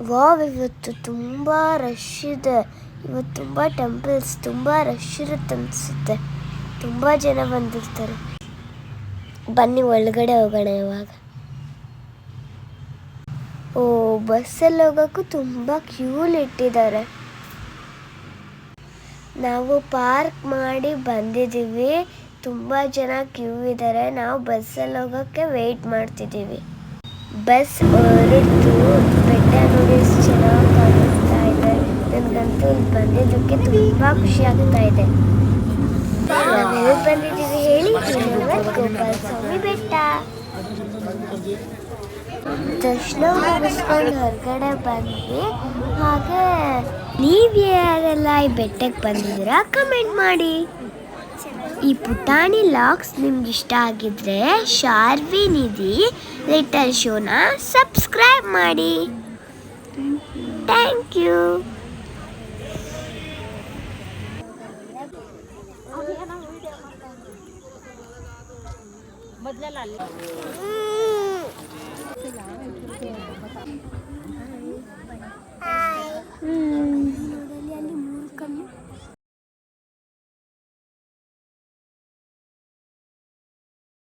Wow, ಇವತ್ತು ತುಂಬ rush ಇದೆ. ಇವತ್ತು ತುಂಬ ಟೆಂಪಲ್ಸ್ ತುಂಬ ರಶ್ ಇರುತ್ತೆ ಅನಿಸುತ್ತೆ. ತುಂಬ ಜನ ಬಂದಿರ್ತಾರೆ. ಬನ್ನಿ ಒಳಗಡೆ ಹೋಗೋಣ ಇವಾಗ. ಓ, ಬಸ್ಸಲ್ಲಿ ಹೋಗೋಕ್ಕೂ ತುಂಬ ಕ್ಯೂಲ್ ಇಟ್ಟಿದ್ದಾರೆ. ನಾವು ಪಾರ್ಕ್ ಮಾಡಿ ಬಂದಿದ್ದೀವಿ. ತುಂಬ ಜನ ಕ್ಯೂ ಇದ್ದಾರೆ. ನಾವು ಬಸ್ಸಲ್ಲಿ ಹೋಗೋಕ್ಕೆ ವೆಯ್ಟ್ ಮಾಡ್ತಿದ್ದೀವಿ. ಬಸ್ ಹೊರಟು ಬೆಟ್ಟ ನೋಡಿ ಎಷ್ಟು ಚೆನ್ನಾಗಿ ಕಾಣಿಸ್ತಾ ಇದೆ. ನನಗಂತೂ ಇಲ್ಲಿ ಬಂದಿದ್ದಕ್ಕೆ ತುಂಬ ಖುಷಿ ಆಗ್ತಾ ಇದೆ. ನಾವೆಲ್ಲಿ ಬಂದಿದ್ದೀವಿ ಹೇಳಿ? ಗೋಪಾಲ ಸ್ವಾಮಿ ಬೆಟ್ಟ. ದರ್ಶನ ಮುಗಿಸ್ಕೊಂಡು ಹೊರಗಡೆ ಬಂದ್ವಿ. ಹಾಗೆ ನೀವು ಯಾರೆಲ್ಲ ಈ ಬೆಟ್ಟಕ್ಕೆ ಬಂದಿದ್ದೀರಾ ಕಮೆಂಟ್ ಮಾಡಿ. ಈ ಪುಟಾಣಿ ಲಾಗ್ಸ್ ನಿಮ್ಗೆ ಇಷ್ಟ ಆಗಿದ್ರೆ ಶಾರ್ವಿ ನಿಧಿ ಲಿಟಲ್ ಶೋನ ಸಬ್ಸ್ಕ್ರೈಬ್ ಮಾಡಿ. Thank you. ಮೊದಲೆಲ್ಲ